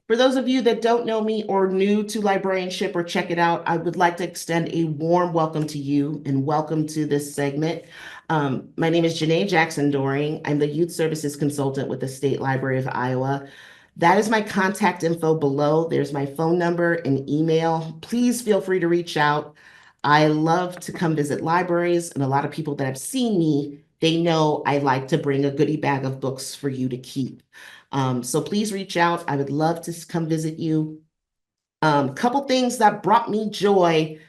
For those of you that don't know me or new to librarianship or check it out, I would like to extend a warm welcome to you and welcome to this segment. My name is Janeé Jackson-Doering. I'm the Youth Services Consultant with the State Library of Iowa. That is my contact info below. There's my phone number and email. Please feel free to reach out. I love to come visit libraries, and a lot of people that have seen me, they know I like to bring a goodie bag of books for you to keep. So please reach out. I would love to come visit you. Couple things that brought me joy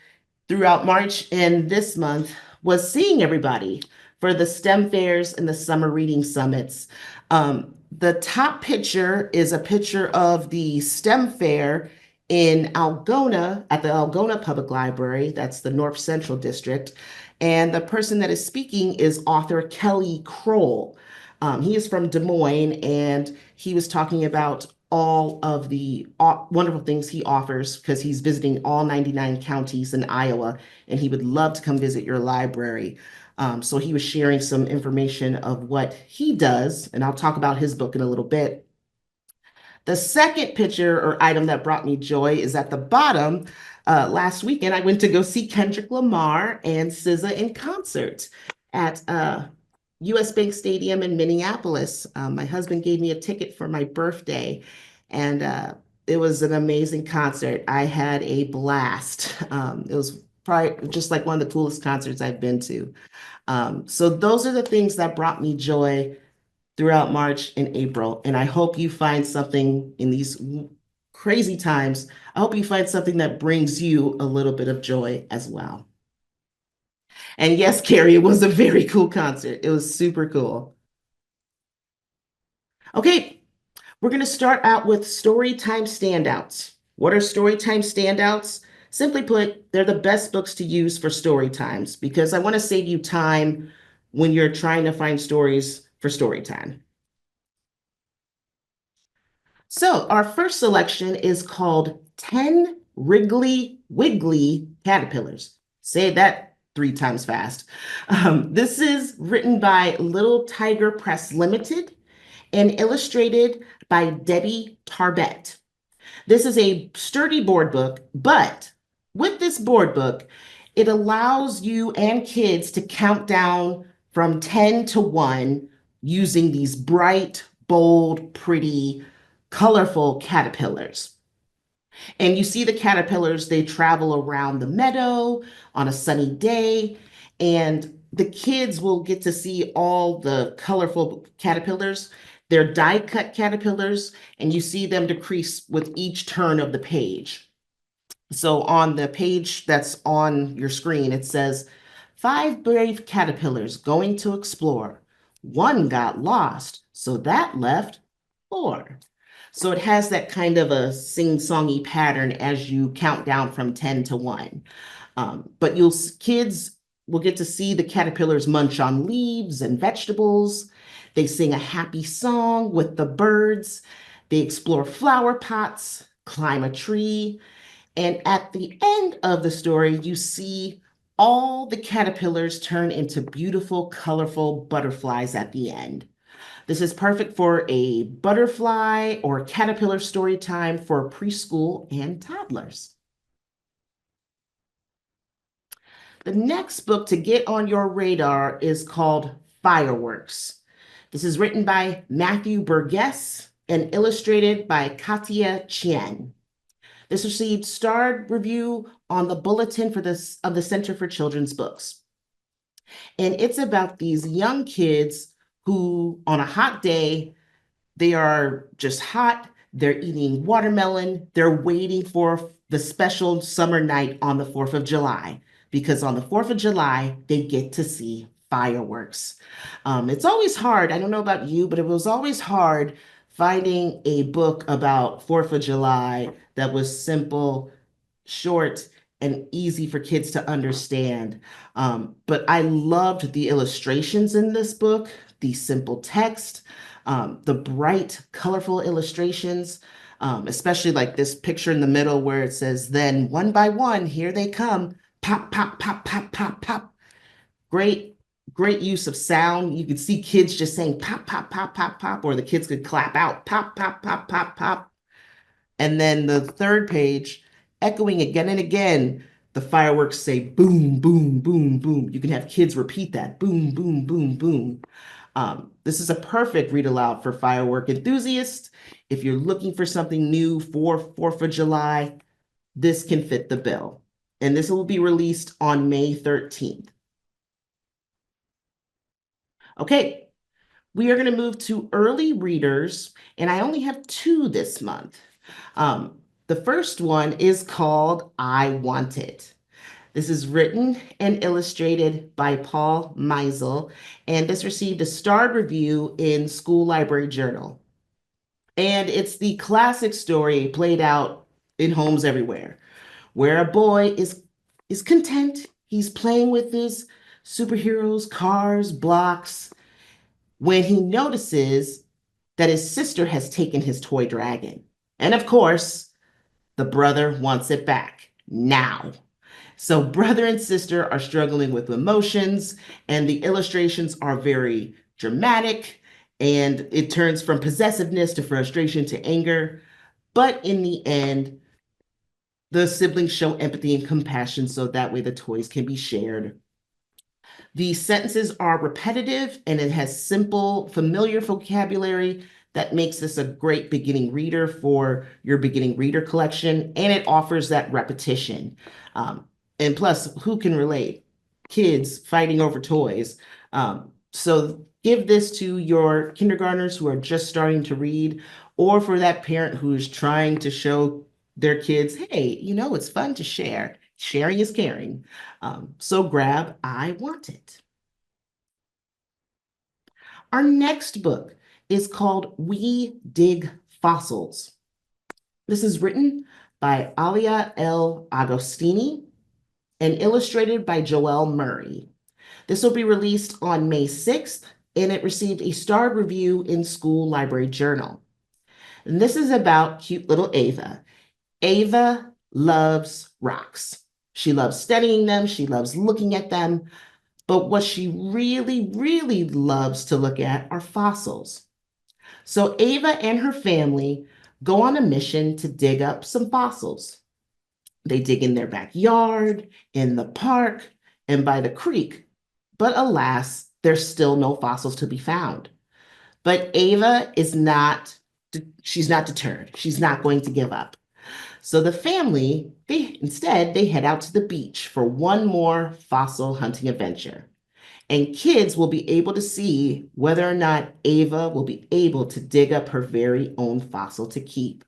throughout March and this month was seeing everybody for the STEM fairs and the summer reading summits. The top picture is a picture of the STEM fair in Algona at the Algona Public Library. That's the North Central District. And the person that is speaking is author Kelly Kroll. He is from Des Moines, and he was talking about all of the wonderful things he offers because he's visiting all 99 counties in Iowa, and he would love to come visit your library. So he was sharing some information of what he does, and I'll talk about his book in a little bit. The second picture or item that brought me joy is at the bottom. Last weekend, I went to go see Kendrick Lamar and SZA in concert at US Bank Stadium in Minneapolis. My husband gave me a ticket for my birthday, and it was an amazing concert. I had a blast. It was probably just like one of the coolest concerts I've been to. So those are the things that brought me joy throughout March and April. And I hope you find something in these crazy times. I hope you find something that brings you a little bit of joy as well. And yes, Carrie, it was a very cool concert. It was super cool. Okay, we're going to start out with story time standouts. What are story time standouts? Simply put, they're the best books to use for story times because I want to save you time when you're trying to find stories for story time. So our first selection is called 10 Wriggly Wiggly Caterpillars. Say that 3 times fast. This is written by Little Tiger Press Limited and illustrated by Debbie Tarbett. This is a sturdy board book, but with this board book, it allows you and kids to count down from 10 to 1 using these bright, bold, pretty, colorful caterpillars. And you see the caterpillars, they travel around the meadow on a sunny day, and the kids will get to see all the colorful caterpillars. They're die-cut caterpillars, and you see them decrease with each turn of the page. So on the page that's on your screen, it says, 5 brave caterpillars going to explore. 1 got lost, so that left 4. So it has that kind of a sing-songy pattern as you count down from 10 to 1. But kids will get to see the caterpillars munch on leaves and vegetables. They sing a happy song with the birds. They explore flower pots, climb a tree. And at the end of the story, you see all the caterpillars turn into beautiful, colorful butterflies at the end. This is perfect for a butterfly or caterpillar story time for preschool and toddlers. The next book to get on your radar is called Fireworks. This is written by Matthew Burgess and illustrated by Katia Chien. This received starred review on the bulletin of the Center for Children's Books. And it's about these young kids who, on a hot day, they are just hot. They're eating watermelon. They're waiting for the special summer night on the 4th of July, because on the 4th of July, they get to see fireworks. It's always hard. I don't know about you, but it was always hard finding a book about 4th of July that was simple, short, and easy for kids to understand. But I loved the illustrations in this book, the simple text, the bright, colorful illustrations, especially like this picture in the middle where it says, then one by one, here they come, pop, pop, pop, pop, pop, pop. Great, great use of sound. You could see kids just saying pop, pop, pop, pop, pop, or the kids could clap out, pop, pop, pop, pop, pop. And then the third page, echoing again and again, the fireworks say boom, boom, boom, boom. You can have kids repeat that boom, boom, boom, boom. This is a perfect read aloud for firework enthusiasts. If you're looking for something new for 4th of July, this can fit the bill. And this will be released on May 13th. Okay, we are going to move to early readers, and I only have 2 this month. The first one is called I Want It. This is written and illustrated by Paul Meisel, and this received a starred review in School Library Journal. And it's the classic story played out in homes everywhere, where a boy is content. He's playing with his superheroes, cars, blocks, when he notices that his sister has taken his toy dragon. And of course, the brother wants it back now. So brother and sister are struggling with emotions, and the illustrations are very dramatic, and it turns from possessiveness to frustration to anger. But in the end, the siblings show empathy and compassion so that way the toys can be shared. The sentences are repetitive and it has simple, familiar vocabulary that makes this a great beginning reader for your beginning reader collection, and it offers that repetition. And plus, who can relate? Kids fighting over toys. So give this to your kindergartners who are just starting to read, or for that parent who is trying to show their kids, hey, it's fun to share. Sharing is caring. So grab I Want It. Our next book is called We Dig Fossils. This is written by Alia L. Agostini and illustrated by Joelle Murray. This will be released on May 6th, and it received a starred review in School Library Journal. And this is about cute little Ava. Ava loves rocks. She loves studying them. She loves looking at them. But what she really, really loves to look at are fossils. So Ava and her family go on a mission to dig up some fossils. They dig in their backyard, in the park, and by the creek. But alas, there's still no fossils to be found. But Ava she's not deterred. She's not going to give up. So the family, they head out to the beach for one more fossil hunting adventure. And kids will be able to see whether or not Ava will be able to dig up her very own fossil to keep.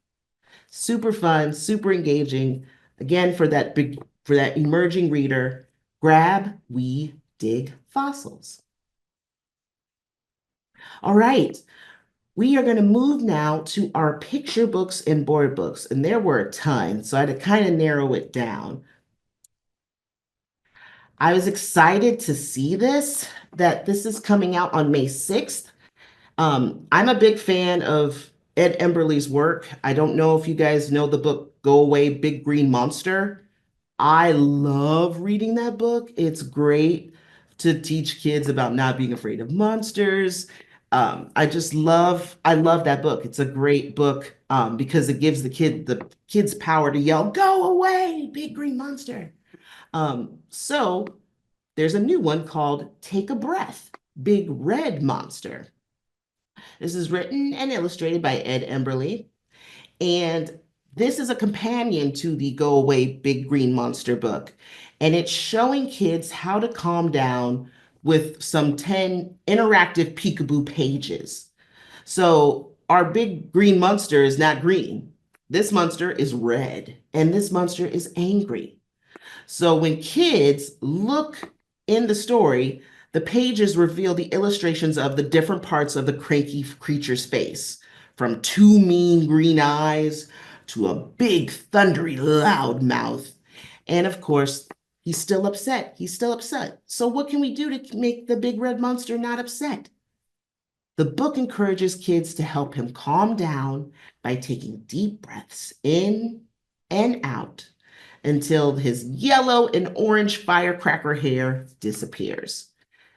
Super fun, super engaging. Again, for that emerging reader, grab We Dig Fossils. All right, we are going to move now to our picture books and board books, and there were a ton, so I had to kind of narrow it down. I was excited to see that this is coming out on May 6th. I'm a big fan of Ed Emberley's work. I don't know if you guys know the book Go Away, Big Green Monster. I love reading that book. It's great to teach kids about not being afraid of monsters. I love that book. It's a great book because it gives the kids power to yell, "Go away, big green monster." So there's a new one called Take a Breath, Big Red Monster. This is written and illustrated by Ed Emberley. And this is a companion to the Go Away Big Green Monster book. And it's showing kids how to calm down with some 10 interactive peekaboo pages. So our big green monster is not green. This monster is red, and this monster is angry. So when kids look in the story, the pages reveal the illustrations of the different parts of the cranky creature's face, from 2 mean green eyes to a big, thundery, loud mouth. And of course, he's still upset. He's still upset. So what can we do to make the big red monster not upset? The book encourages kids to help him calm down by taking deep breaths in and out until his yellow and orange firecracker hair disappears.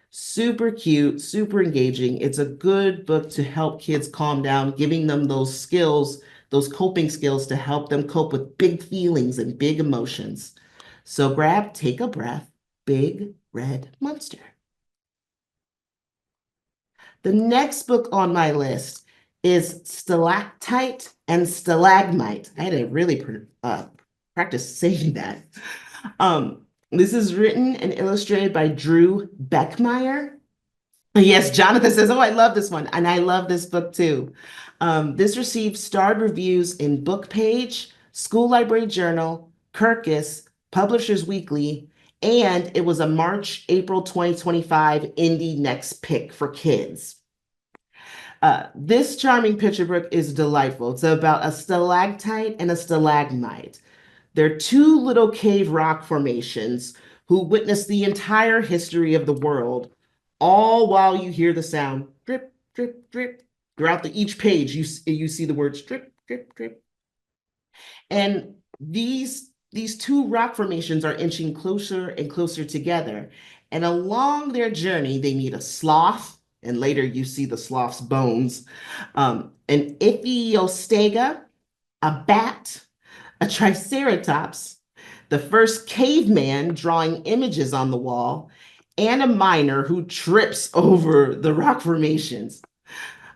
Super cute, super engaging. It's a good book to help kids calm down, giving them those skills those coping skills to help them cope with big feelings and big emotions. So grab, take a breath, Big Red Monster. The next book on my list is Stalactite and Stalagmite. I had to really practice saying that. This is written and illustrated by Drew Beckmeyer. Yes, Jonathan says, oh, I love this one. And I love this book too. This received starred reviews in Book Page, School Library Journal, Kirkus, Publishers Weekly, and it was a March-April 2025 Indie Next Pick for kids. This charming picture book is delightful. It's about a stalactite and a stalagmite. They're two little cave rock formations who witness the entire history of the world, all while you hear the sound drip, drip, drip. Throughout each page, you see the words drip, drip, drip. And these two rock formations are inching closer and closer together. And along their journey, they meet a sloth, and later you see the sloth's bones, an Iphiostega, a bat, a triceratops, the first caveman drawing images on the wall, and a miner who trips over the rock formations.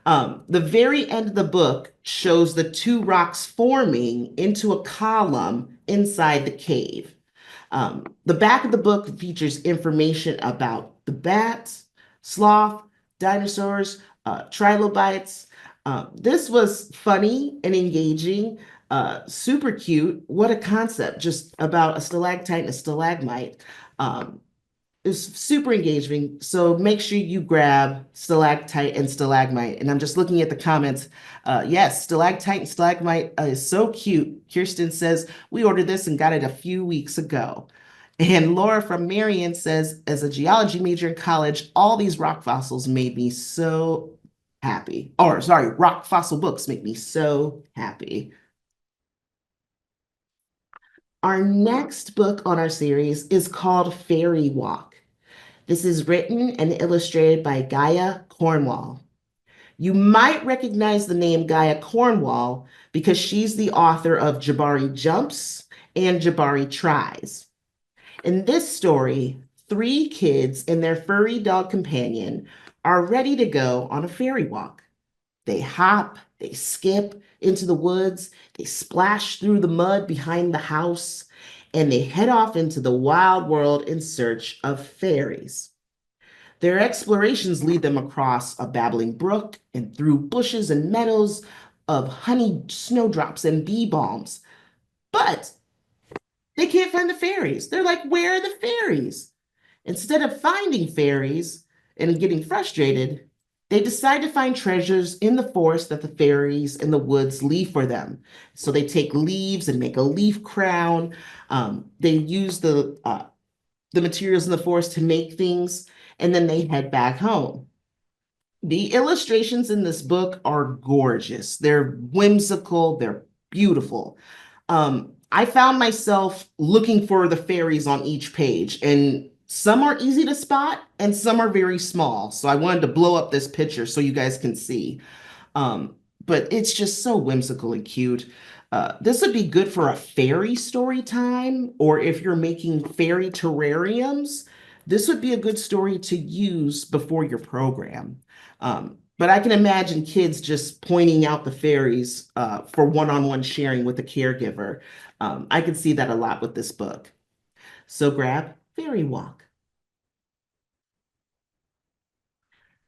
The very end of the book shows the two rocks forming into a column inside the cave. The back of the book features information about the bats, sloth, dinosaurs, trilobites. This was funny and engaging, super cute. What a concept, just about a stalactite and a stalagmite. It's super engaging. So make sure you grab Stalactite and Stalagmite. And I'm just looking at the comments. Yes, Stalactite and Stalagmite is so cute. Kirsten says, we ordered this and got it a few weeks ago. And Laura from Marion says, as a geology major in college, all these rock fossils made me so happy. Or sorry, rock fossil books make me so happy. Our next book on our series is called Fairy Walk. This is written and illustrated by Gaia Cornwall. You might recognize the name Gaia Cornwall because she's the author of Jabari Jumps and Jabari Tries. In this story, 3 kids and their furry dog companion are ready to go on a fairy walk. They hop, they skip into the woods, they splash through the mud behind the house, and they head off into the wild world in search of fairies. Their explorations lead them across a babbling brook and through bushes and meadows of honey snowdrops and bee balms. But they can't find the fairies. They're like, where are the fairies? Instead of finding fairies and getting frustrated, they decide to find treasures in the forest that the fairies in the woods leave for them. So they take leaves and make a leaf crown. They use the materials in the forest to make things, and then they head back home. The illustrations in this book are gorgeous. They're whimsical, they're beautiful. I found myself looking for the fairies on each page, and some are easy to spot and some are very small. So I wanted to blow up this picture so you guys can see. But it's just so whimsical and cute. This would be good for a fairy story time, or if you're making fairy terrariums, this would be a good story to use before your program. But I can imagine kids just pointing out the fairies for one-on-one sharing with a caregiver. I can see that a lot with this book. So grab Fairy Walk.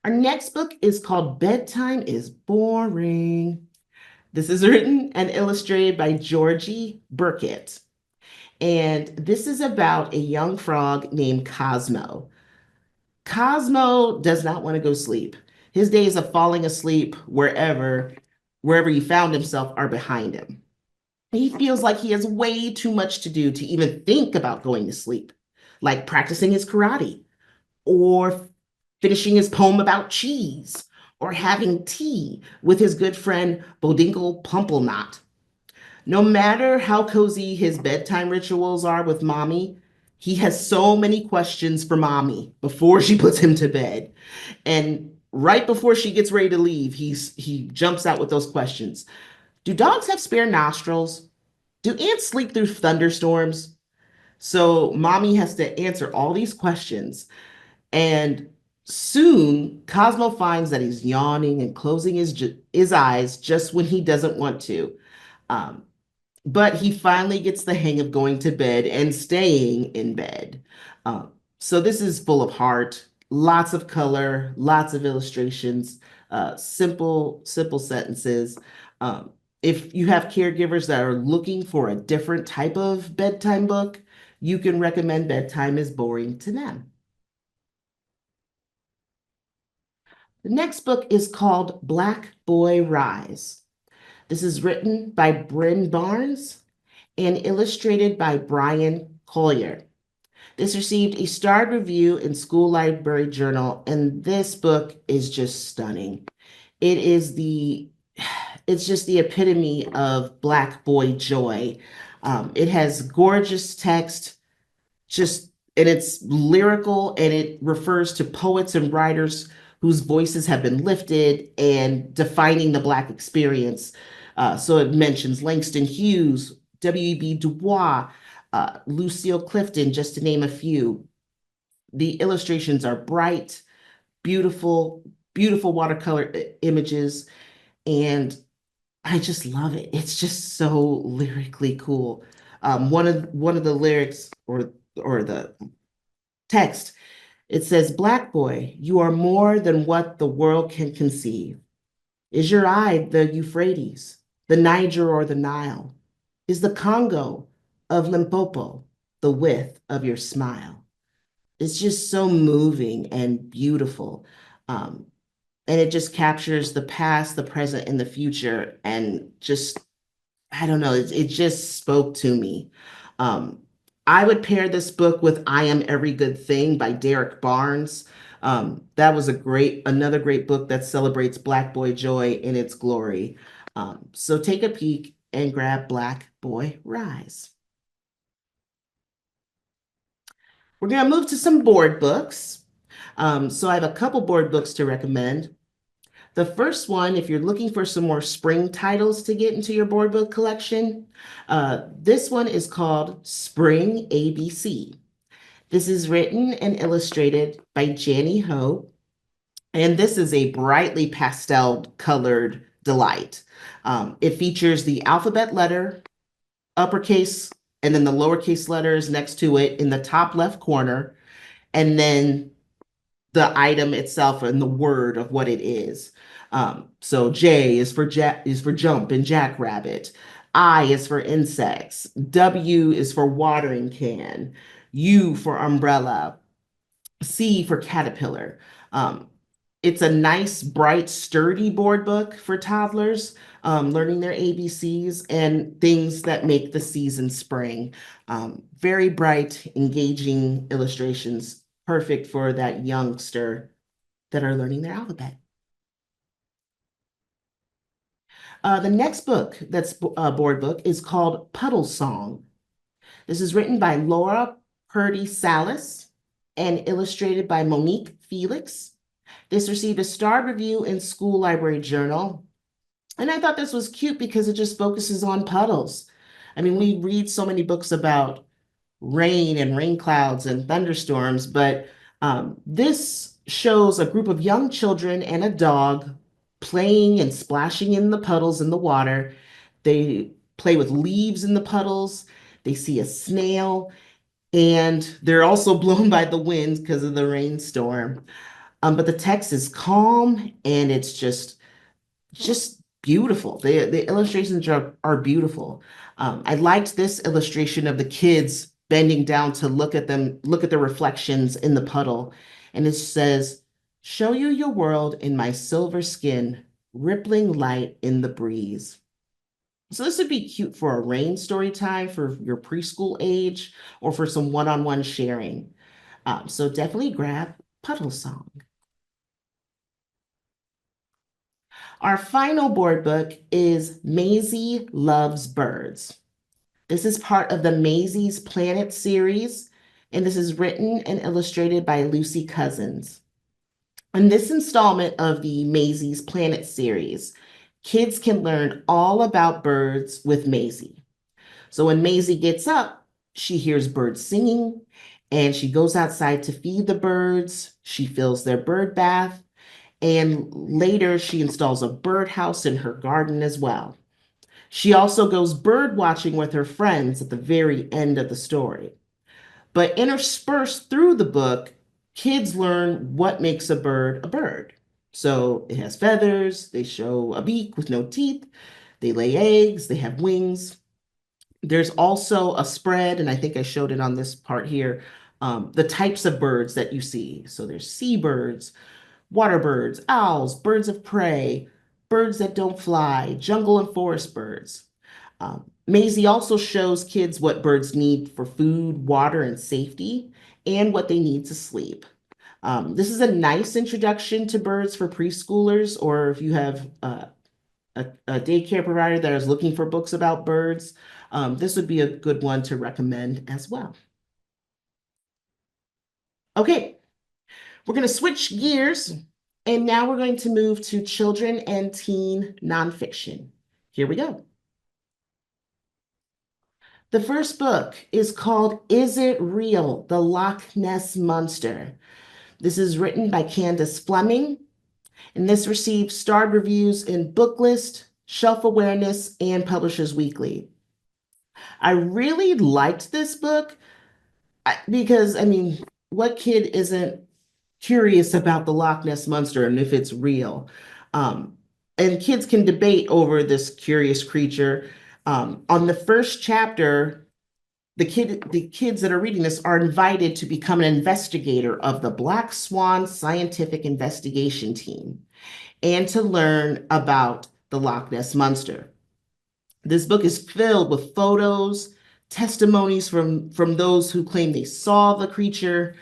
Our next book is called Bedtime is Boring. This is written and illustrated by Georgie Burkett. And this is about a young frog named Cosmo. Cosmo does not want to go sleep. His days of falling asleep wherever he found himself are behind him. He feels like he has way too much to do to even think about going to sleep, like practicing his karate, or finishing his poem about cheese, or having tea with his good friend Bodinkle Pumplenot. No matter how cozy his bedtime rituals are with mommy, he has so many questions for mommy before she puts him to bed. And right before she gets ready to leave, he jumps out with those questions. Do dogs have spare nostrils? Do ants sleep through thunderstorms? So mommy has to answer all these questions. And soon Cosmo finds that he's yawning and closing his eyes just when he doesn't want to. Um, but he finally gets the hang of going to bed and staying in bed. So this is full of heart, lots of color, lots of illustrations, simple sentences. Um, if you have caregivers that are looking for a different type of bedtime book, you can recommend Bedtime is Boring to them. The next book is called Black Boy Rise. This is written by Bryn Barnes and illustrated by Brian Collier. This received a starred review in School Library Journal, and this book is just stunning. It is it's just the epitome of Black boy joy. It has gorgeous text, just and it's lyrical, and it refers to poets and writers whose voices have been lifted and defining the Black experience. So it mentions Langston Hughes, W.E.B. Du Bois, Lucille Clifton, just to name a few. The illustrations are bright, beautiful, beautiful watercolor images, and I just love it. It's just so lyrically cool. One of the lyrics or the text, it says, "Black boy, you are more than what the world can conceive. Is your eye the Euphrates, the Niger or the Nile? Is the Congo of Limpopo the width of your smile?" It's just so moving and beautiful. Um, and it just captures the past, the present, and the future, and just I don't know, it just spoke to me. Um, I would pair this book with I Am Every Good Thing by Derek Barnes. That was another great book that celebrates Black boy joy in its glory. So take a peek and grab Black Boy Rise. We're going to move to some board books. So I have a couple board books to recommend. The first one, if you're looking for some more spring titles to get into your board book collection, this one is called Spring ABC. This is written and illustrated by Janeé, and this is a brightly pastel colored delight. It features the alphabet letter, uppercase, and then the lowercase letters next to it in the top left corner, and then the item itself and the word of what it is. So J is for jump and jackrabbit. I is for insects. W is for watering can. U for umbrella. C for caterpillar. Um, it's a nice, bright, sturdy board book for toddlers, learning their ABCs and things that make the season spring. Very bright, engaging illustrations, perfect for that youngster that are learning their alphabet. The next book that's a board book is called Puddle Song. This is written by Laura Purdy Salas and illustrated by Monique Felix. This received a starred review in School Library Journal. And I thought this was cute because it just focuses on puddles. I mean, we read so many books about rain and rain clouds and thunderstorms, but this shows a group of young children and a dog playing and splashing in the puddles in the water. They play with leaves in the puddles. They see a snail, and they're also blown by the wind because of the rainstorm. But the text is calm and it's just beautiful. The illustrations are beautiful. I liked this illustration of the kids bending down to look at the reflections in the puddle. And it says, "Show you your world in my silver skin, rippling light in the breeze." So this would be cute for a rain story time for your preschool age or for some one-on-one sharing. So definitely grab Puddle Song. Our final board book is Maisie Loves Birds. This is part of the Maisie's Planet series, and this is written and illustrated by Lucy Cousins. In this installment of the Maisie's Planet series, Kids can learn all about birds with Maisie. So when Maisie gets up, she hears birds singing and she goes outside to feed the birds. She fills their bird bath. And later, she installs a birdhouse in her garden as well. She also goes bird watching with her friends at the very end of the story. But interspersed through the book, kids learn what makes a bird a bird. So it has feathers, they show a beak with no teeth, they lay eggs, they have wings. There's also a spread, and I think I showed it on this part here, the types of birds that you see. So there's seabirds, water birds, owls, birds of prey, birds that don't fly, jungle and forest birds. Maisie also shows kids what birds need for food, water, and safety, and what they need to sleep. This is a nice introduction to birds for preschoolers, or if you have a daycare provider that is looking for books about birds, this would be a good one to recommend as well. Okay, we're going to switch gears, and now we're going to move to children and teen nonfiction. Here we go. The first book is called Is It Real? The Loch Ness Monster. This is written by Candace Fleming, and this received starred reviews in Booklist, Shelf Awareness, and Publishers Weekly. I really liked this book because, I mean, what kid isn't curious about the Loch Ness Monster and if it's real? And kids can debate over this curious creature. On the first chapter, the kids that are reading this are invited to become an investigator of the Black Swan Scientific Investigation Team and to learn about the Loch Ness Monster. This book is filled with photos, testimonies from those who claim they saw the creature.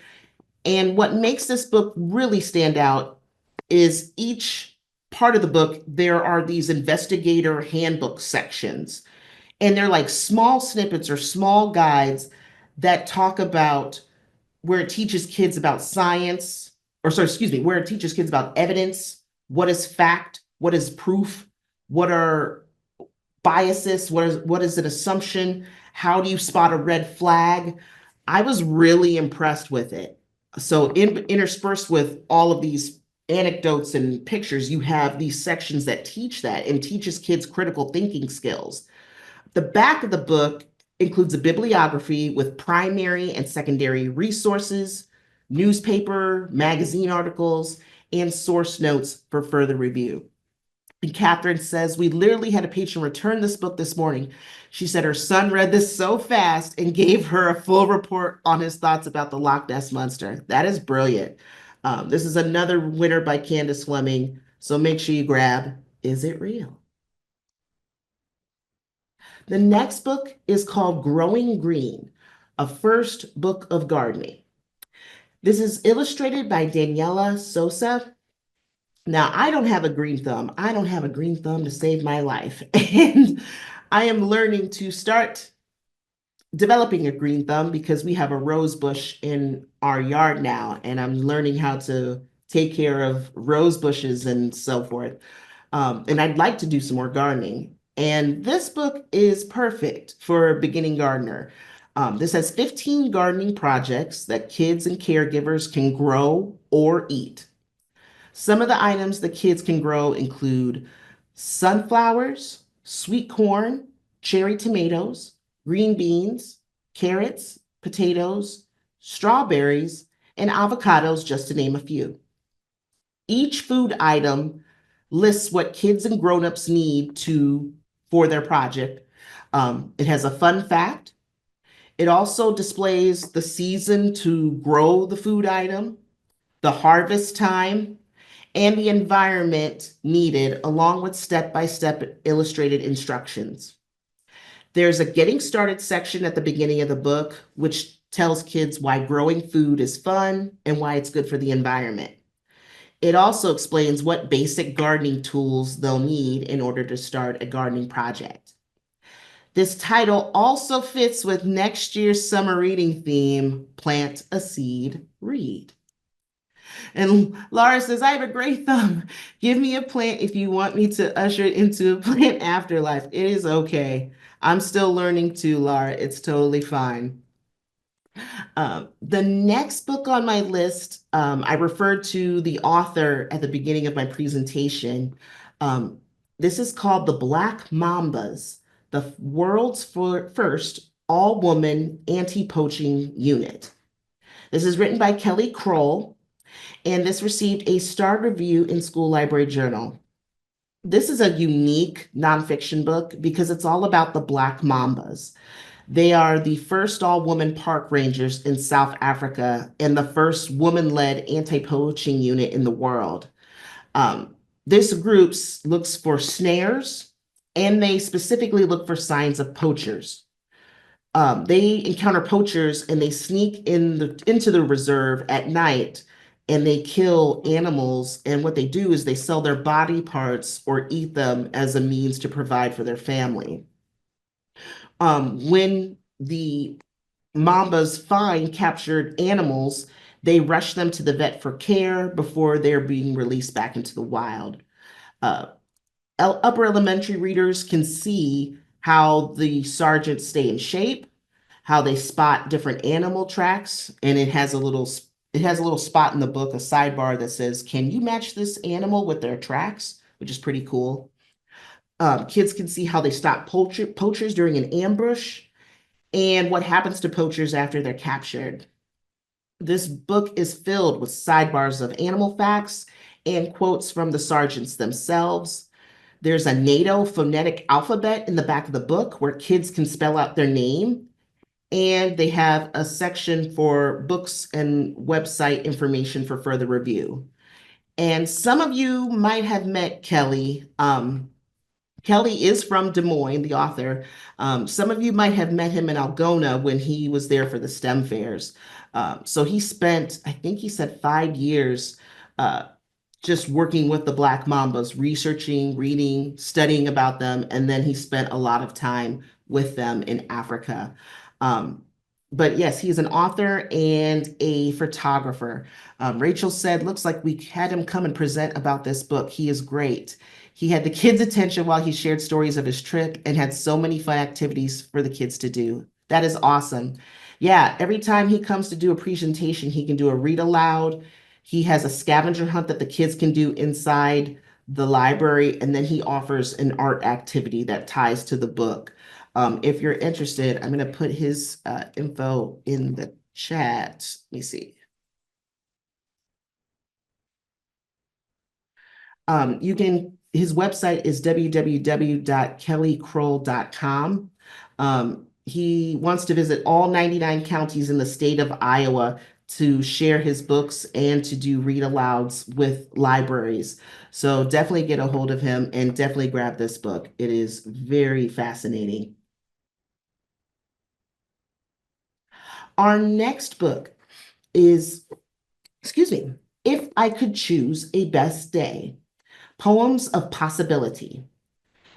And what makes this book really stand out is each part of the book, there are these investigator handbook sections. And they're like small snippets or small guides that talk about where it teaches kids about science, or sorry, excuse me, where it teaches kids about evidence, what is fact, what is proof, what are biases, what is an assumption, how do you spot a red flag. I was really impressed with it. So interspersed with all of these anecdotes and pictures, you have these sections that teach that and teaches kids critical thinking skills. The back of the book includes a bibliography with primary and secondary resources, newspaper, magazine articles, and source notes for further review. And Catherine says, we literally had a patient return this book this morning. She said her son read this so fast and gave her a full report on his thoughts about the Loch Ness Monster. That is brilliant. This is another winner by Candace Fleming. So make sure you grab Is It Real? The next book is called Growing Green, a first book of gardening. This is illustrated by Daniela Sosa. Now, I don't have a green thumb. I don't have a green thumb to save my life. And I am learning to start developing a green thumb because we have a rose bush in our yard now, and I'm learning how to take care of rose bushes and so forth. And I'd like to do some more gardening. And this book is perfect for a beginning gardener. This has 15 gardening projects that kids and caregivers can grow or eat. Some of the items the kids can grow include sunflowers, sweet corn, cherry tomatoes, green beans, carrots, potatoes, strawberries, and avocados, just to name a few. Each food item lists what kids and grown-ups need for their project. It has a fun fact. It also displays the season to grow the food item, the harvest time, and the environment needed, along with step-by-step illustrated instructions. There's a getting started section at the beginning of the book, which tells kids why growing food is fun and why it's good for the environment. It also explains what basic gardening tools they'll need in order to start a gardening project. This title also fits with next year's summer reading theme, Plant a Seed, Read. And Laura says, I have a great thumb. Give me a plant if you want me to usher it into a plant afterlife. It is okay. I'm still learning too, Laura. It's totally fine. The next book on my list, I referred to the author at the beginning of my presentation. Um, this is called The Black Mambas, the world's first all-woman anti-poaching unit. This is written by Kelly Kroll, and this received a star review in School Library Journal. This is a unique nonfiction book because it's all about the Black Mambas. They are the first all-woman park rangers in South Africa and the first woman-led anti-poaching unit in the world. Um, this group looks for snares, and they specifically look for signs of poachers. They encounter poachers and they sneak into the reserve at night and they kill animals. And what they do is they sell their body parts or eat them as a means to provide for their family. When the Mambas find captured animals, they rush them to the vet for care before they're being released back into the wild. Uh, Upper elementary readers can see how the sergeants stay in shape, how they spot different animal tracks, and it has a little spot in the book, a sidebar that says, "Can you match this animal with their tracks?" Which is pretty cool. Kids can see how they stop poachers during an ambush and what happens to poachers after they're captured. This book is filled with sidebars of animal facts and quotes from the sergeants themselves. There's a NATO phonetic alphabet in the back of the book where kids can spell out their name, and they have a section for books and website information for further review. And some of you might have met Kelly. Kelly is from Des Moines, the author. Some of you might have met him in Algona when he was there for the STEM fairs. So he spent, I think he said 5 years uh, just working with the Black Mambas, researching, reading, studying about them, and then he spent a lot of time with them in Africa. Um, but yes, he's an author and a photographer. Rachel said, looks like we had him come and present about this book. He is great. He had the kids' attention while he shared stories of his trip and had so many fun activities for the kids to do. That is awesome. Yeah, every time he comes to do a presentation, he can do a read aloud. He has a scavenger hunt that the kids can do inside the library, and then he offers an art activity that ties to the book. If you're interested, I'm going to put his info in the chat. Let me see. His website is www.kellykroll.com. He wants to visit all 99 counties in the state of Iowa to share his books and to do read alouds with libraries. So definitely get a hold of him and definitely grab this book. It is very fascinating. Our next book is, excuse me, If I Could Choose a Best Day, Poems of Possibility.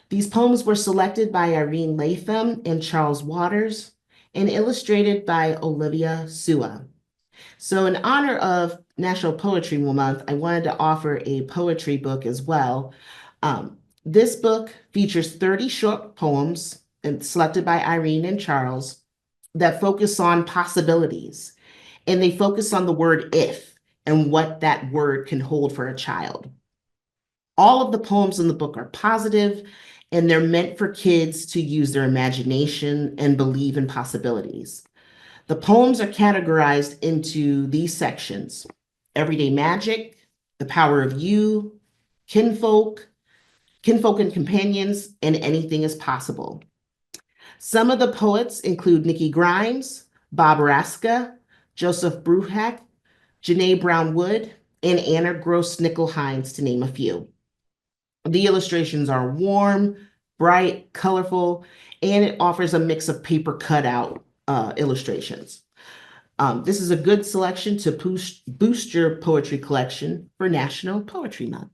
These poems were selected by Irene Latham and Charles Waters and illustrated by Olivia Sua. So in honor of National Poetry Month, I wanted to offer a poetry book as well. This book features 30 short poems and selected by Irene and Charles that focus on possibilities, and they focus on the word if and what that word can hold for a child. All of the poems in the book are positive, and they're meant for kids to use their imagination and believe in possibilities. The poems are categorized into these sections: everyday magic, the power of you, kinfolk, kinfolk and companions, and anything is possible. Some of the poets include Nikki Grimes, Bob Raska, Joseph Bruchac, Janeé Brown Wood, and Anna Gross Nickel Hines, to name a few. The illustrations are warm, bright, colorful, and it offers a mix of paper cutout illustrations. This is a good selection to boost your poetry collection for National Poetry Month.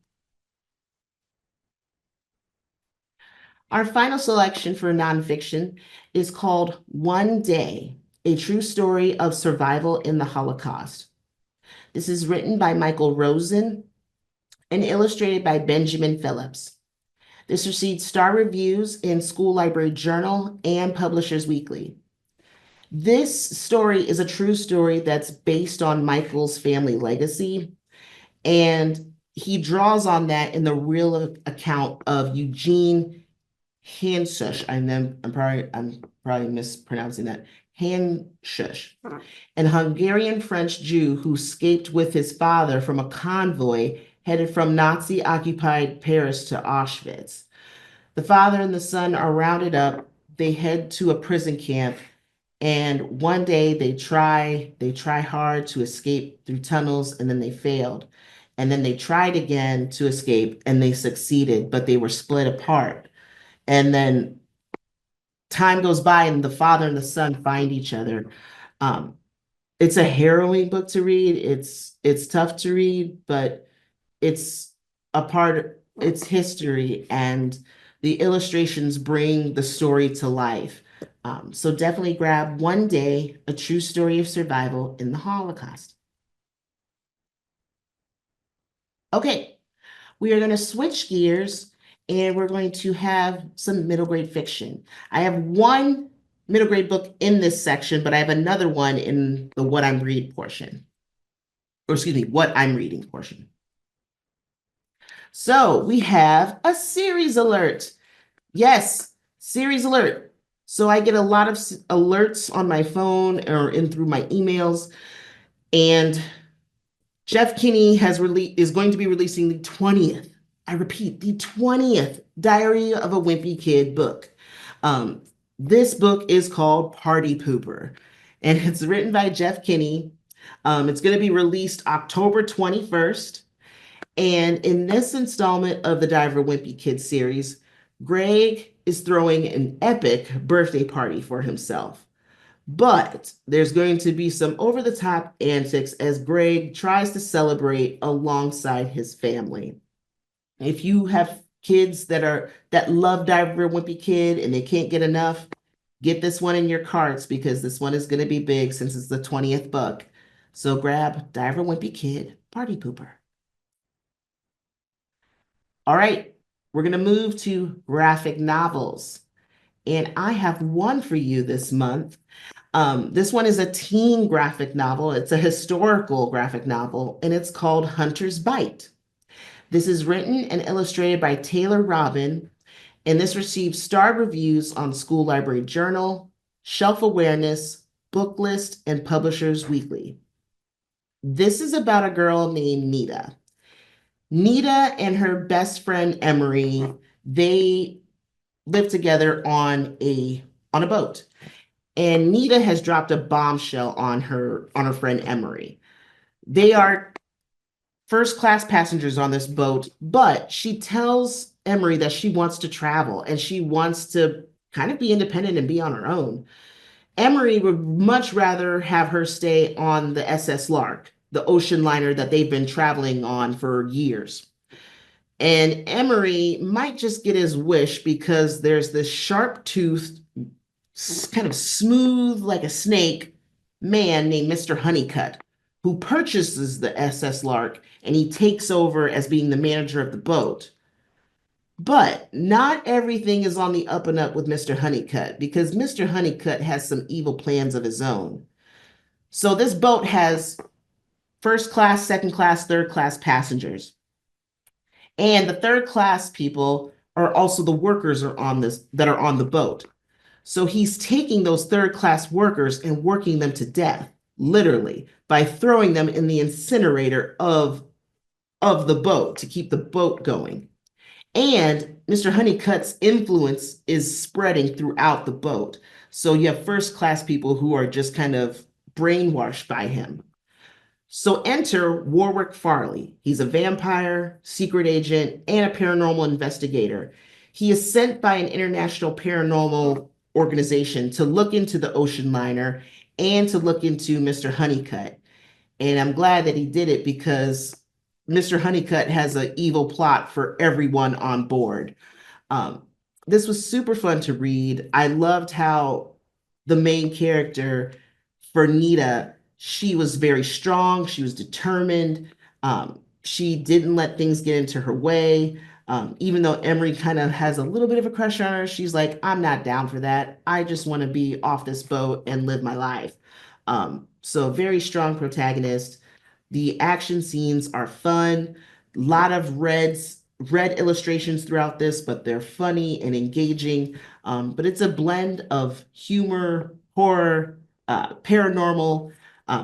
Our final selection for nonfiction is called One Day, a true story of survival in the Holocaust. This is written by Michael Rosen and illustrated by Benjamin Phillips. This received star reviews in School Library Journal and Publishers Weekly. This story is a true story that's based on Michael's family legacy, and he draws on that in the real account of Eugene Handschuh. I'm probably mispronouncing that. Handschuh, an Hungarian French Jew who escaped with his father from a convoy headed from Nazi-occupied Paris to Auschwitz. The father and the son are rounded up. They head to a prison camp, and one day they try hard to escape through tunnels, and then they failed. And then they tried again to escape, and they succeeded, but they were split apart. And then time goes by, and the father and the son find each other. Um, it's a harrowing book to read. It's tough to read, but it's it's history, and the illustrations bring the story to life. So definitely grab One Day, A True Story of Survival in the Holocaust. Okay, we are going to switch gears, and we're going to have some middle grade fiction. I have one middle grade book in this section, but I have another one in the what I'm reading portion. Or excuse me, what I'm reading portion. So we have a series alert. Yes, series alert. So I get a lot of alerts on my phone or in through my emails, and Jeff Kinney is going to be releasing the 20th, I repeat, the 20th Diary of a Wimpy Kid book. This book is called Party Pooper, and it's written by Jeff Kinney. It's going to be released October 21st. And in this installment of the Diary of a Wimpy Kid series, Greg is throwing an epic birthday party for himself. But there's going to be some over-the-top antics as Greg tries to celebrate alongside his family. If you have kids that love Diary of a Wimpy Kid and they can't get enough, get this one in your carts because this one is going to be big since it's the 20th book. So grab Diary of a Wimpy Kid, Party Pooper. All right, we're going to move to graphic novels. And I have one for you this month. This one is a teen graphic novel. It's a historical graphic novel, and it's called Hunter's Bite. This is written and illustrated by Taylor Robin, and this received star reviews on School Library Journal, Shelf Awareness, Booklist, and Publishers Weekly. This is about a girl named Nita. Nita and her best friend Emery, they live together on a boat. And Nita has dropped a bombshell on her friend Emery. They are first-class passengers on this boat, but she tells Emery that she wants to travel and she wants to kind of be independent and be on her own. Emery would much rather have her stay on the SS Lark, the ocean liner that they've been traveling on for years. And Emery might just get his wish because there's this sharp-toothed, kind of smooth like a snake man named Mr. Honeycutt who purchases the SS Lark, and he takes over as being the manager of the boat. But not everything is on the up and up with Mr. Honeycutt because Mr. Honeycutt has some evil plans of his own. So this boat has first class, second class, third class passengers. And the third class people are also the workers that are on the boat. So he's taking those third class workers and working them to death, literally, by throwing them in the incinerator of the boat to keep the boat going. And Mr. Honeycutt's influence is spreading throughout the boat. So you have first class people who are just kind of brainwashed by him. So enter Warwick Farley. He's a vampire, secret agent, and a paranormal investigator. He is sent by an international paranormal organization to look into the ocean liner and to look into Mr. Honeycutt. And I'm glad that he did it because Mr. Honeycutt has an evil plot for everyone on board. This was super fun to read. I loved how the main character for Nita, She was very strong. She was determined. She didn't let things get into her way. Even though Emery kind of has a little bit of a crush on her, she's like, I'm not down for that. I just want to be off this boat and live my life. So very strong protagonist. The action scenes are fun. A lot of red illustrations throughout this, but they're funny and engaging. But it's a blend of humor, horror, paranormal.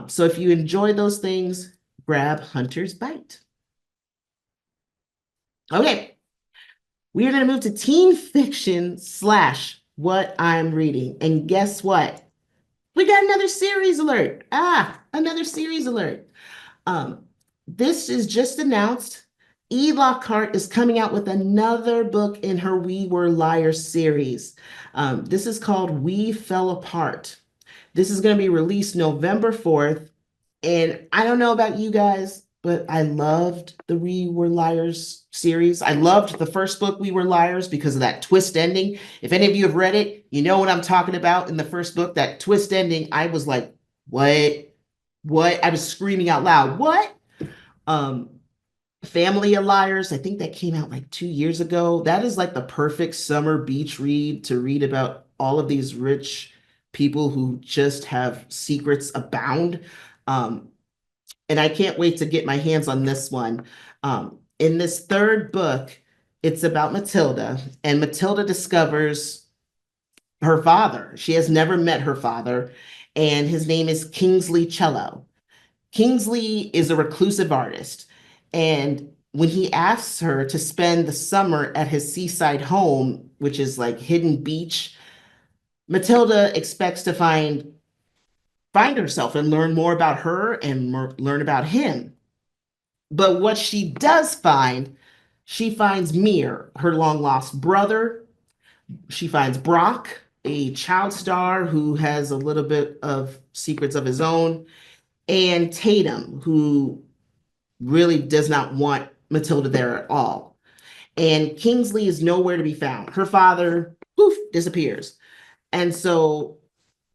So if you enjoy those things, grab Hunter's Bite. Okay, we are going to move to teen fiction slash what I'm reading. And guess what? We got another series alert. Another series alert. Um, this is just announced. E. Lockhart is coming out with another book in her We Were Liars series. This is called We Fell Apart. This is going to be released November 4th. And I don't know about you guys, but I loved the We Were Liars series. I loved the first book, We Were Liars, because of that twist ending. If any of you have read it, you know what I'm talking about in the first book, that twist ending. I was like, what? What? I was screaming out loud, what? Um, Family of Liars, I think that came out like 2 years ago. That is like the perfect summer beach read to read about all of these rich people who just have secrets abound. Um, and I can't wait to get my hands on this one. In this third book, it's about Matilda, and Matilda discovers her father. She has never met her father, and his name is Kingsley Cello. Kingsley is a reclusive artist, and when he asks her to spend the summer at his seaside home, which is like hidden beach, Matilda expects to find herself and learn more about her and learn about him. But what she does find, she finds Mir, her long lost brother. She finds Brock, a child star who has a little bit of secrets of his own, and Tatum, who really does not want Matilda there at all. And Kingsley is nowhere to be found. Her father, poof, disappears. And so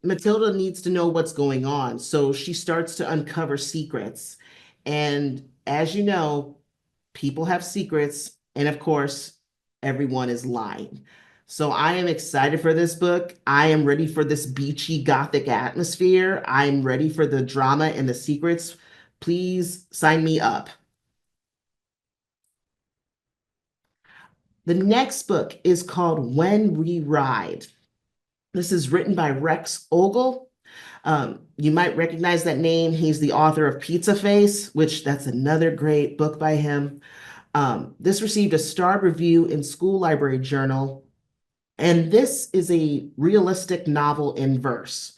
Matilda needs to know what's going on. So she starts to uncover secrets. And as you know, people have secrets. And of course, everyone is lying. So I am excited for this book. I am ready for this beachy gothic atmosphere. I'm ready for the drama and the secrets. Please sign me up. The next book is called When We Ride. This is written by Rex Ogle. You might recognize that name. He's the author of Pizza Face, which that's another great book by him. This received a starred review in School Library Journal, and this is a realistic novel in verse.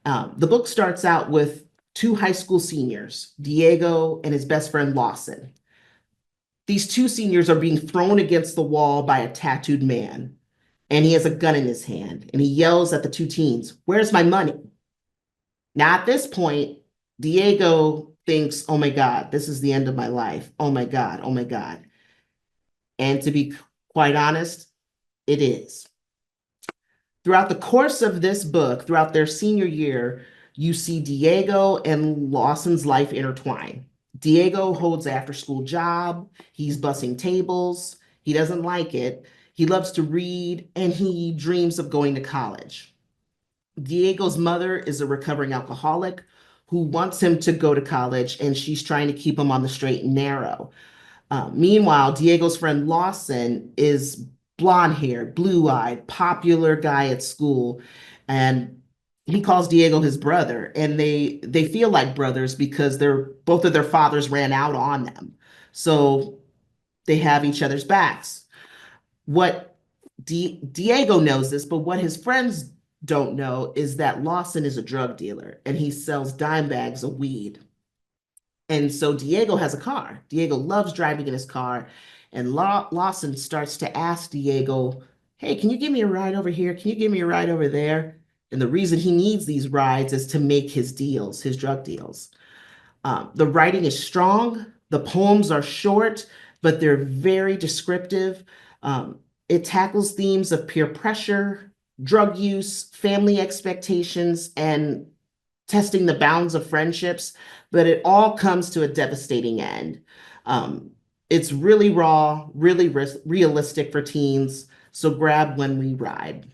The book starts out with two high school seniors, Diego and his best friend Lawson. These two seniors are being thrown against the wall by a tattooed man, and he has a gun in his hand, and he yells at the two teens, "Where's my money?" Now, at this point, Diego thinks, oh my God, this is the end of my life. Oh my God, oh my God. And to be quite honest, it is. Throughout the course of this book, throughout their senior year, you see Diego and Lawson's life intertwine. Diego holds an after-school job. He's bussing tables. He doesn't like it. He loves to read, and he dreams of going to college. Diego's mother is a recovering alcoholic who wants him to go to college, and she's trying to keep him on the straight and narrow. Meanwhile, Diego's friend Lawson is blonde-haired, blue-eyed, popular guy at school, and he calls Diego his brother, and they feel like brothers because both of their fathers ran out on them. So they have each other's backs. What Diego knows this, but what his friends don't know is that Lawson is a drug dealer and he sells dime bags of weed. And so Diego has a car. Diego loves driving in his car. And Lawson starts to ask Diego, hey, can you give me a ride over here? Can you give me a ride over there? And the reason he needs these rides is to make his deals, his drug deals. The writing is strong. The poems are short, but they're very descriptive. It tackles themes of peer pressure, drug use, family expectations, and testing the bounds of friendships, but it all comes to a devastating end. Um, it's really raw, really realistic for teens, so grab When We Ride.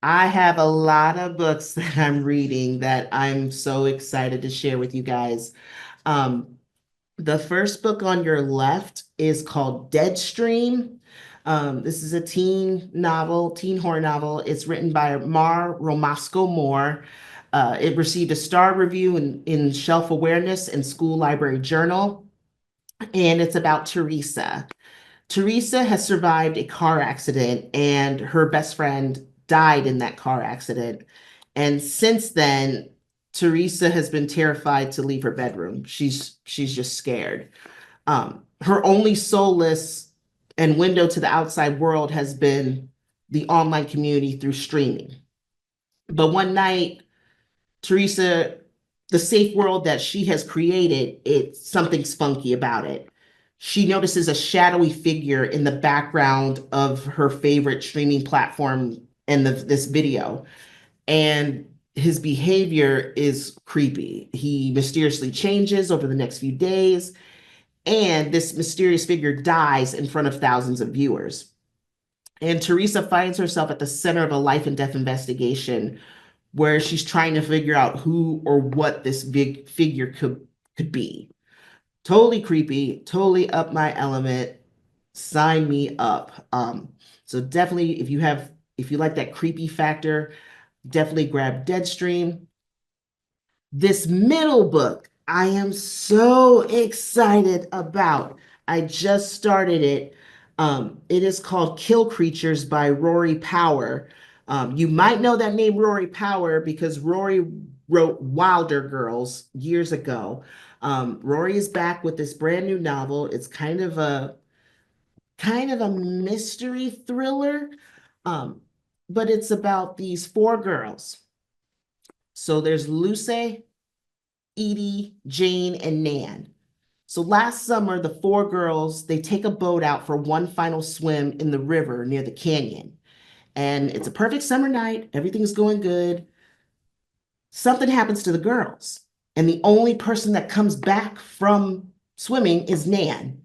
I have a lot of books that I'm reading that I'm so excited to share with you guys. Um, the first book on your left is called Deadstream. This is a teen novel, teen horror novel. It's written by Mar Romasco Moore. It received a star review in Shelf Awareness and School Library Journal, and it's about Teresa. Teresa has survived a car accident, and her best friend died in that car accident. And since then, Teresa has been terrified to leave her bedroom. She's just scared. Her only solace and window to the outside world has been the online community through streaming. But one night, Teresa, the safe world that she has created, something's funky about it. She notices a shadowy figure in the background of her favorite streaming platform and this video. And his behavior is creepy. He mysteriously changes over the next few days, and this mysterious figure dies in front of thousands of viewers. And Teresa finds herself at the center of a life and death investigation where she's trying to figure out who or what this big figure could be. Totally creepy, totally up my element. Sign me up. So definitely, if you like that creepy factor, definitely grab Deadstream. This middle book, I am so excited about. I just started it. It is called Kill Creatures by Rory Power. You might know that name, Rory Power, because Rory wrote Wilder Girls years ago. Rory is back with this brand new novel. It's kind of a mystery thriller, um, but it's about these four girls. So there's Lucy, Edie, Jane, and Nan. So last summer, the four girls, they take a boat out for one final swim in the river near the canyon. And it's a perfect summer night. Everything's going good. Something happens to the girls. And the only person that comes back from swimming is Nan.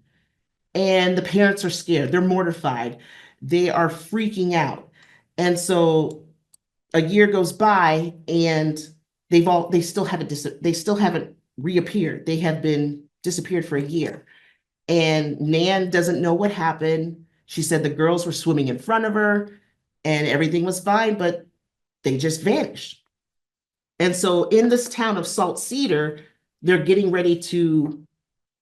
And the parents are scared. They're mortified. They are freaking out. And so a year goes by, and they still haven't reappeared. They have been disappeared for a year. And Nan doesn't know what happened. She said the girls were swimming in front of her and everything was fine, but they just vanished. And so in this town of Salt Cedar, they're getting ready to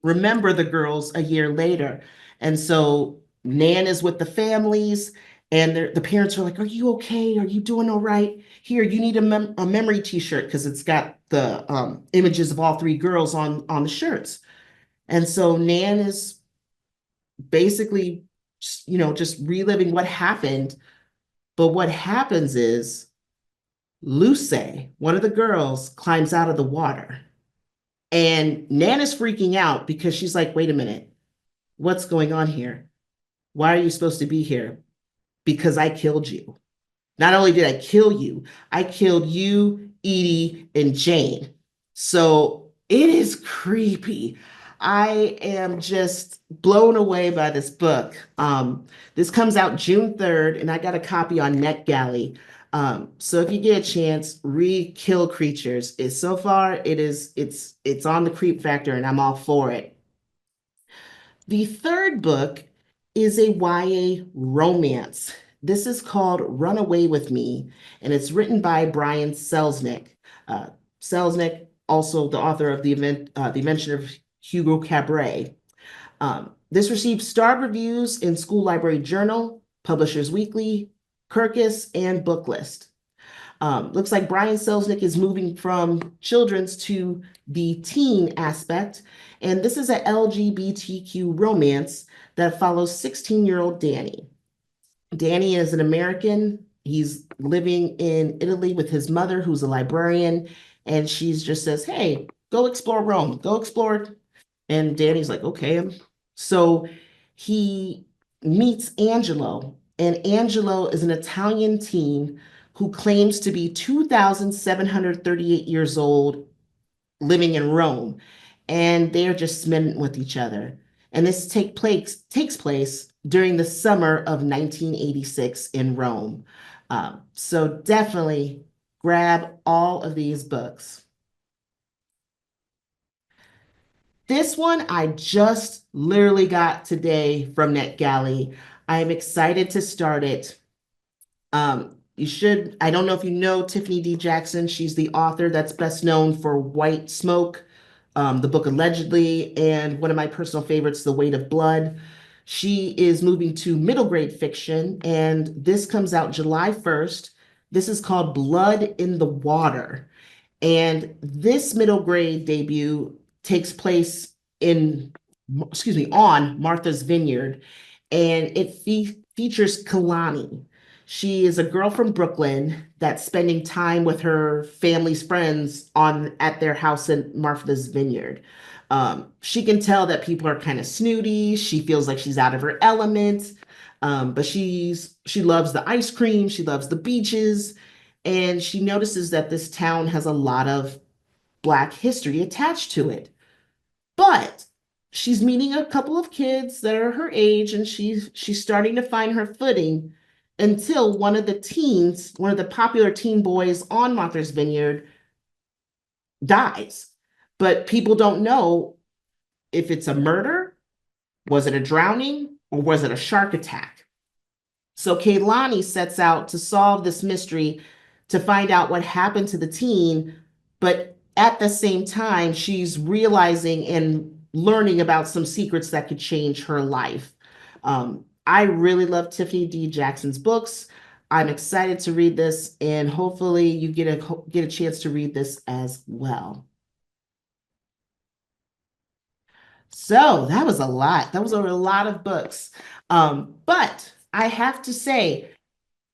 remember the girls a year later. And so Nan is with the families, and the parents are like, "Are you okay? Are you doing all right? Here, you need a memory t-shirt," because it's got the images of all three girls on the shirts. And so Nan is basically, just reliving what happened. But what happens is Lucy, one of the girls, climbs out of the water. And Nan is freaking out because she's like, "Wait a minute, what's going on here? Why are you supposed to be here?" "Because I killed you. Not only did I kill you, I killed you, Edie, and Jane." So it is creepy. I am just blown away by this book. This comes out June 3rd, and I got a copy on NetGalley. So if you get a chance, read Kill Creatures. So far, it's on the creep factor, and I'm all for it. The third book is a YA romance. This is called Run Away With Me, and it's written by Brian Selznick. Selznick, also the author of The Invention of Hugo Cabret. This received starred reviews in School Library Journal, Publishers Weekly, Kirkus, and Booklist. Looks like Brian Selznick is moving from children's to the teen aspect, and this is an LGBTQ romance that follows 16-year-old Danny. Danny is an American. He's living in Italy with his mother, who's a librarian, and she just says, "Hey, go explore Rome, go explore." And Danny's like, "Okay." So he meets Angelo, and Angelo is an Italian teen who claims to be 2,738 years old living in Rome, and they're just smitten with each other. And this takes place during the summer of 1986 in Rome. So definitely grab all of these books. This one I just literally got today from NetGalley. I'm excited to start it. You should, I don't know if you know Tiffany D. Jackson. She's the author that's best known for White Smoke, the book Allegedly, and one of my personal favorites, The Weight of Blood. She is moving to middle grade fiction, and this comes out July 1st. This is called Blood in the Water. And this middle grade debut takes place on Martha's Vineyard, and it features Kalani. She is a girl from Brooklyn that's spending time with her family's friends at their house in Martha's Vineyard. She can tell that people are kind of snooty. She feels like she's out of her element. But she loves the ice cream. She loves the beaches. And she notices that this town has a lot of Black history attached to it. But she's meeting a couple of kids that are her age, and she's starting to find her footing until one of the popular teen boys on Martha's Vineyard dies. But people don't know if it's a murder, was it a drowning, or was it a shark attack? So Kaylani sets out to solve this mystery to find out what happened to the teen, but at the same time, she's realizing and learning about some secrets that could change her life. I really love Tiffany D. Jackson's books. I'm excited to read this, and hopefully you get a chance to read this as well. So that was a lot. That was a lot of books. But I have to say,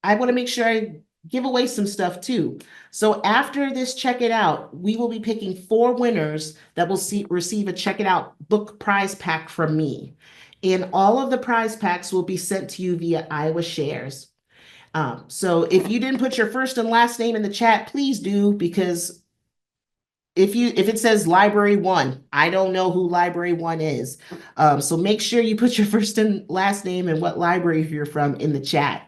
I want to make sure I give away some stuff too. So after this Check It Out, we will be picking 4 winners that will receive a Check It Out book prize pack from me. And all of the prize packs will be sent to you via Iowa Shares. So if you didn't put your first and last name in the chat, please do, because if it says Library 1, I don't know who Library 1 is. So make sure you put your first and last name and what library you're from in the chat.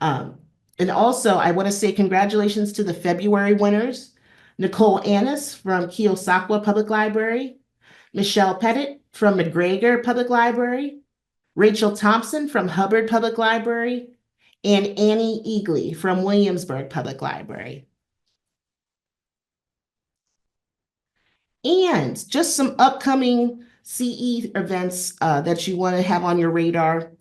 And also, I want to say congratulations to the February winners: Nicole Annis from Keosauqua Public Library, Michelle Pettit from McGregor Public Library, Rachel Thompson from Hubbard Public Library, and Annie Eagley from Williamsburg Public Library. And just some upcoming CE events that you want to have on your radar.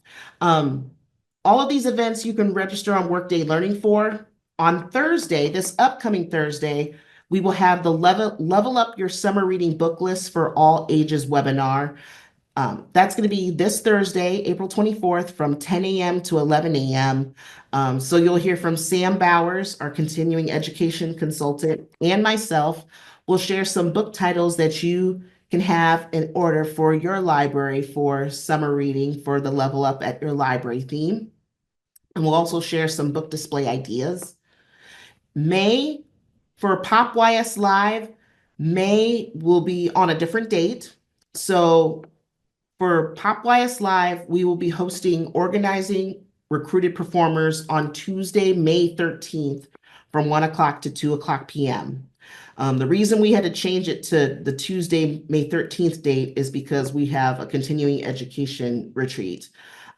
All of these events you can register on Workday Learning for. On Thursday, this upcoming Thursday, we will have the Level Up Your Summer Reading Book List for All Ages webinar. That's going to be this Thursday, April 24th from 10 a.m. to 11 a.m. So you'll hear from Sam Bowers, our continuing education consultant, and myself. We'll share some book titles that you can have in order for your library for summer reading for the Level Up at Your Library theme. And we'll also share some book display ideas. May, for Pop YS Live, May will be on a different date. So for Pop YS Live, we will be hosting Organizing Recruited Performers on Tuesday, May 13th from 1 o'clock to 2 o'clock p.m. The reason we had to change it to the Tuesday, May 13th date is because we have a continuing education retreat.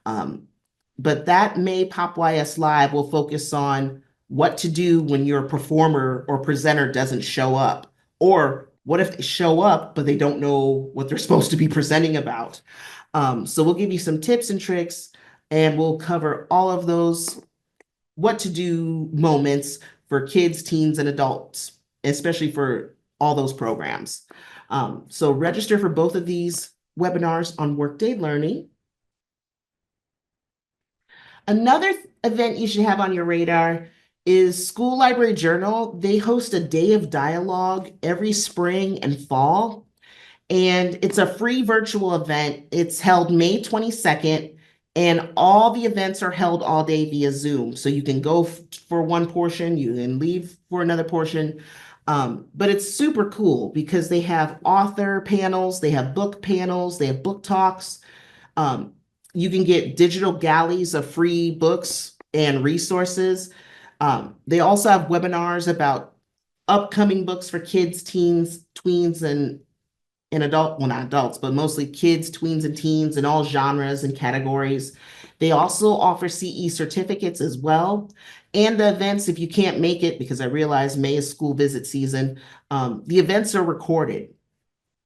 But that May Pop YS Live will focus on what to do when your performer or presenter doesn't show up, or what if they show up, but they don't know what they're supposed to be presenting about. So we'll give you some tips and tricks, and we'll cover all of those what to do moments for kids, teens, and adults, especially for all those programs. So register for both of these webinars on Workday Learning. Another event you should have on your radar is School Library Journal. They host a day of dialogue every spring and fall, and it's a free virtual event. It's held May 22nd, And all the events are held all day via Zoom. So you can go for one portion, you can leave for another portion. But it's super cool because they have author panels, they have book panels, they have book talks. Um, you can get digital galleys of free books and resources. They also have webinars about upcoming books for kids, teens, tweens, and adult, well, not adults, but mostly kids, tweens, and teens in all genres and categories. They also offer CE certificates as well. And the events, if you can't make it, because I realize May is school visit season, the events are recorded.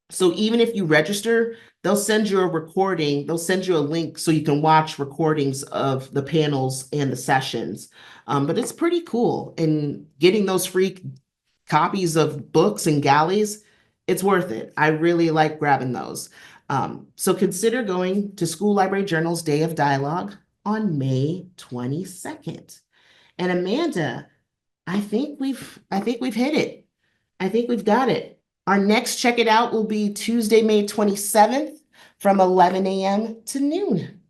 So even if you register, they'll send you a recording, they'll send you a link so you can watch recordings of the panels and the sessions. But it's pretty cool. And getting those free copies of books and galleys, it's worth it. I really like grabbing those. So consider going to School Library Journal's Day of Dialogue on May 22nd. And Amanda, I think we've hit it. I think we've got it. Our next check it out will be Tuesday, May 27th from 11 a.m. to noon.